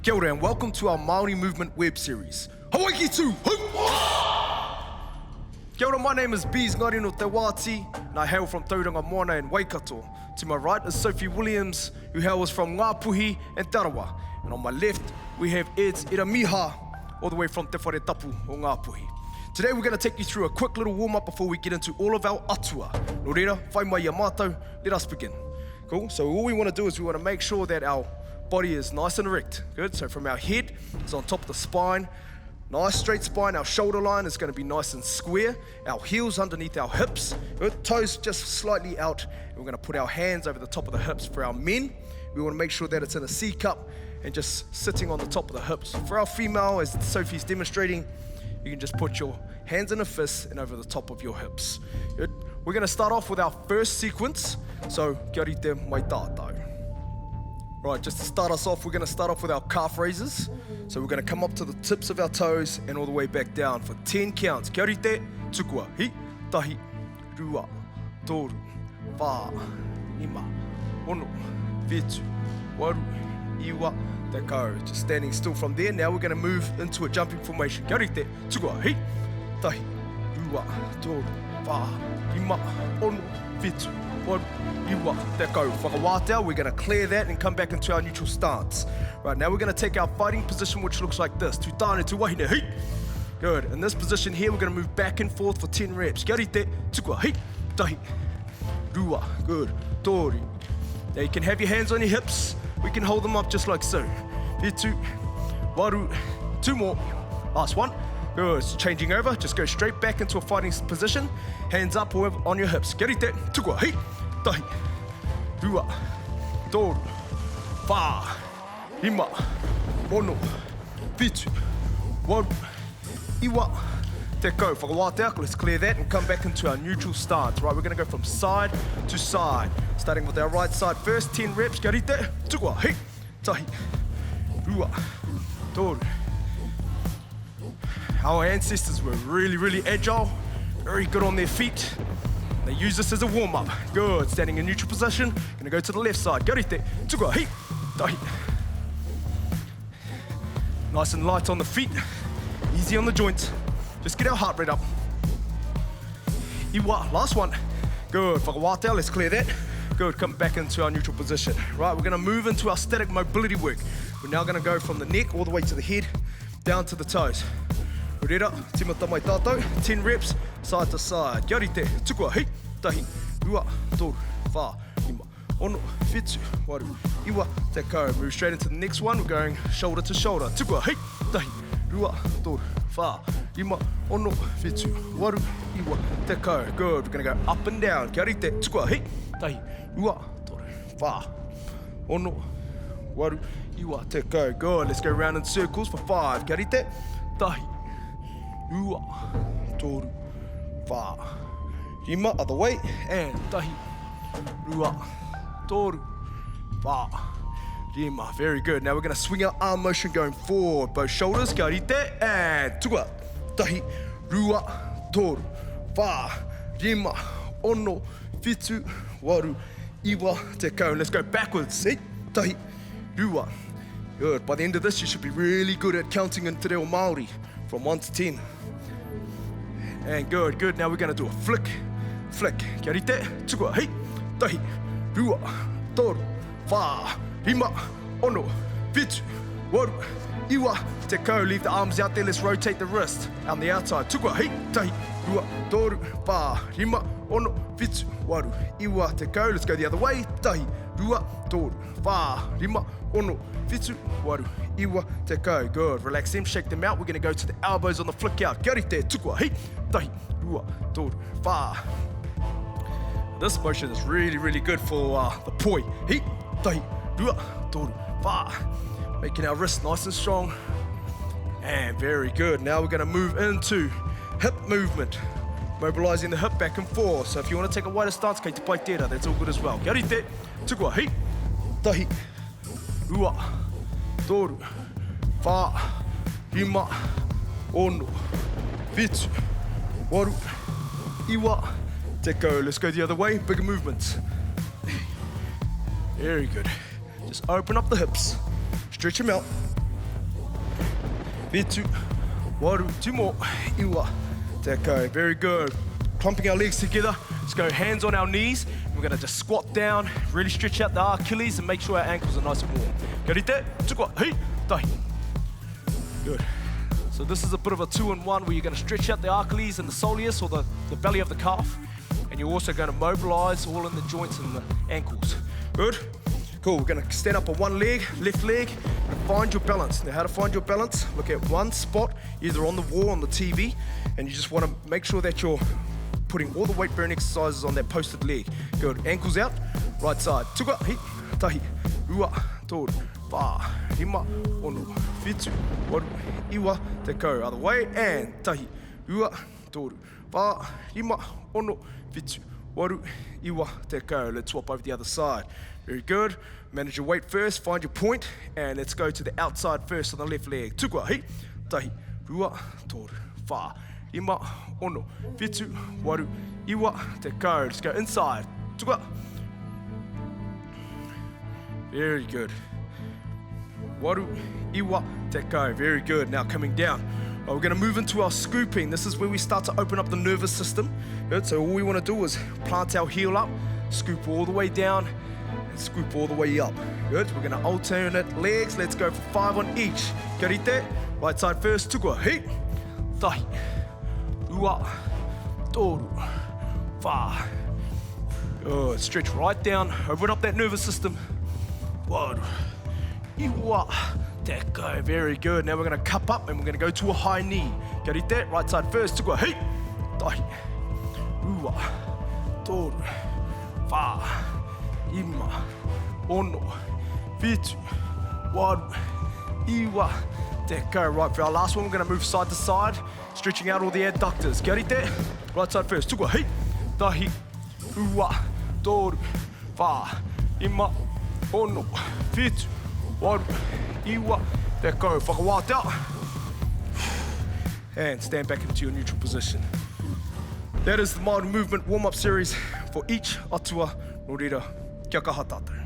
Kia ora and welcome to our Māori Movement web series. Hawaii tū! Kia ora, my name is Beez, Ngarino te Waati, and I hail from Tauranga Moana in Waikato. To my right is Sophie Williams, who hails from Ngāpuhi and Tarawa. And on my left, we have Ed's Eramiha, all the way from Te Whare Tapu o Ngāpuhi. Today we're going to take you through a quick little warm-up before we get into all of our atua. Nō reira, whai mai ia mātou, let us begin. Cool, so all we want to do is we want to make sure that our body is nice and erect. Good, so from our head, it's on top of the spine, nice straight spine. Our shoulder line is going to be nice and square. Our heels underneath our hips. Good, toes just slightly out. And we're going to put our hands over the top of the hips. For our men, we want to make sure that it's in a C cup and just sitting on the top of the hips. For our female, as Sophie's demonstrating, you can just put your hands in a fist and over the top of your hips. Good. We're going to start off with our first sequence. So, kia rite mai tātou. Right, just to start us off, we're going to start off with our calf raises. So we're going to come up to the tips of our toes and all the way back down for 10 counts. Kia rite, tukua, hi, tahi, rua, toru, wha, ima, ono, whetu, waru, iwa, te kau. Just standing still from there. Now we're going to move into a jumping formation. Kia rite, tukua, hi, tahi, rua, toru, wha, ima, ono, whetu, waru, iwa, te kau. Whakawātea, we're going to clear that and come back into our neutral stance. Right, now we're going to take our fighting position, which looks like this. Tu tāne, tu wahine, hei. Good. In this position here, we're going to move back and forth for 10 reps. Kia rite, tukua, hei, tahi, rua. Good. Tori. Now you can have your hands on your hips. We can hold them up just like so. Whetu, waru. 2 more. Last one. Good. So changing over. Just go straight back into a fighting position. Hands up or on your hips. Kia rite, tukua, hei, tahi, rua, toru, wha, ima, ono, whetu, waru, iwa, te kau. Whakawātea, let's clear that and come back into our neutral stance. Right, we're going to go from side to side. Starting with our right side first, 10 reps. Kia rite, tukua, hei, tahi, rua, toru. Our ancestors were really agile, very good on their feet. They use this as a warm-up. Good, standing in neutral position. Gonna go to the left side. Kia rite, tukua, hei, tahi. Nice and light on the feet, easy on the joints. Just get our heart rate up. Iwa, last one. Good, whakawātea, let's clear that. Good, come back into our neutral position. Right, we're gonna move into our static mobility work. We're now gonna go from the neck all the way to the head, down to the toes. Reira, timata mai tātou, 10 reps, side to side. Kia rite, tukua, hei, tahi, rua, toru, wha, ima, ono, whetu, waru, iwa, te kau. Move straight into the next one. We're going shoulder to shoulder. Tukua, hei, tahi, rua, toru, wha, ima, ono, whetu, waru, iwa, te kau. Good. We're going to go up and down. Kia rite, tukua, hei, tahi, rua, toru, wha, ono, waru, iwa, te kau. Good. Let's go around in circles for 5. Kia rite, tahi, rua, toru, wha, ima, other way, and tahi, rua, toru, wha, ima. Very good. Now we're going to swing our arm motion going forward. Both shoulders, kia rite, and tukua, tahi, rua, toru, wha, ima, ono, whetu, waru, iwa, te kau. Let's go backwards. Hei, tahi, rua. Good. By the end of this, you should be really good at counting in te reo Māori from 1 to 10. And good. Now we're going to do a flick. Kia rite, tukua, hei, tahi, rua, toru, wha, ima, ono, whetu, waru, iwa, te kau. Leave the arms out there. Let's rotate the wrist on the outside. Tukua, hei, tahi, rua, toru, wha, ima, ono, whetu, waru, iwa, te kau. Let's go the other way. Tahi, rua, toru, wha, ima, ono, whetu, waru, iwa, te kau. Good. Relax them, shake them out. We're going to go to the elbows on the flick out. Kia rite, tukua, hei, tahi, rua, toru, wha. This motion is really good for the poi. Hei, tahi, rua, toru, wha. Making our wrists nice and strong. And very good. Now we're going to move into hip movement. Mobilizing the hip back and forth. So if you want to take a wider stance, kei te pai tērā, that's all good as well. Kia rite, tukua, hei, tahi, rua, toru, wha, ima, ono, whetu, waru, iwa, te kau. Let's go the other way. Bigger movements. Very good. Just open up the hips. Stretch them out. whitu, waru, two more, iwa, te go. Very good. Clumping our legs together. Let's go hands on our knees. We're gonna just squat down, really stretch out the Achilles and make sure our ankles are nice and warm. Ka rite, tukua, hei, tahi. Good. So this is a bit of a 2-in-1 where you're gonna stretch out the Achilles and the soleus, or the belly of the calf. And you're also gonna mobilize all in the joints and the ankles. Good? Cool, we're gonna stand up on one leg, left leg, and find your balance. Now how to find your balance? Look at one spot, either on the wall, on the TV, and you just wanna make sure that you're putting all the weight bearing exercises on that posted leg. Good, ankles out, right side. Tukua, hi, tahi, ua, toru, wha, rima, ono, whitu, waru, iwa, te kau. Other way, and tahi, ua, toru, wha, rima, ono, whitu, waru, iwa, te kau. Let's swap over the other side. Very good. Manage your weight first, find your point, and let's go to the outside first on the left leg. Tukua, hi, tahi, ua, toru, wha, rima, ono, whitu, waru, iwa, te kau. Let's go inside. Tukua. Very good. Waru, iwa, te kau. Very good. Now coming down. We're going to move into our scooping. This is where we start to open up the nervous system. Good. So all we want to do is plant our heel up, scoop all the way down, and scoop all the way up. Good. We're going to alternate legs. Let's go for 5 on each. Ka rite. Right side first. Tukua. Hei. Tahi. Ua. Toru. Wha. Good. Stretch right down. Open up that nervous system. Waru. Iwa. Te kau. Very good. Now we're going to cup up and we're going to go to a high knee. Ka rite. Right side first. Tukua. Hei. Tahi. Ua. Toru. Wha. Ima. Ono. Whitu. Waru. Iwa. Te kau. Right, for our last one, we're going to move side to side, stretching out all the adductors. Ka rite. Right side first. Tukua. Hei. Tahi. Ua. Toru. Wha. Ima. Ono. Whitu. Waru. Iwa. Te kau. Whakawātea. And stand back into your neutral position. That is the Māori Movement warm-up series for each Atua. Nō reira, kia kaha tātou.